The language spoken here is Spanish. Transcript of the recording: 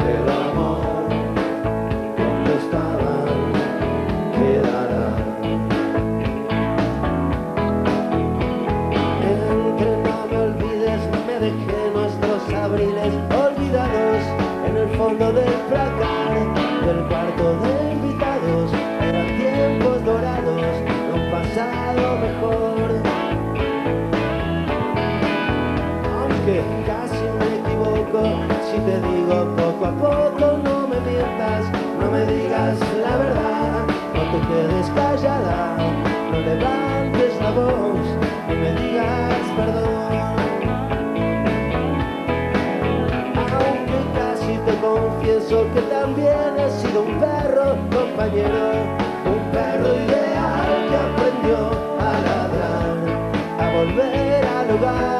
el amor donde estaban quedará. Entre no me olvides, no me dejé nuestros abriles olvidados en el fondo del placar del cuarto de invitados. Eran tiempos dorados de un pasado mejor. Aunque casi me equivoco si te digo poco a poco, no me mientas, no me digas la verdad, no te quedes callada, no levantes la voz, no me digas perdón. Aunque casi te confieso que también he sido un perro compañero, un perro ideal que aprendió a ladrar, a volver al hogar.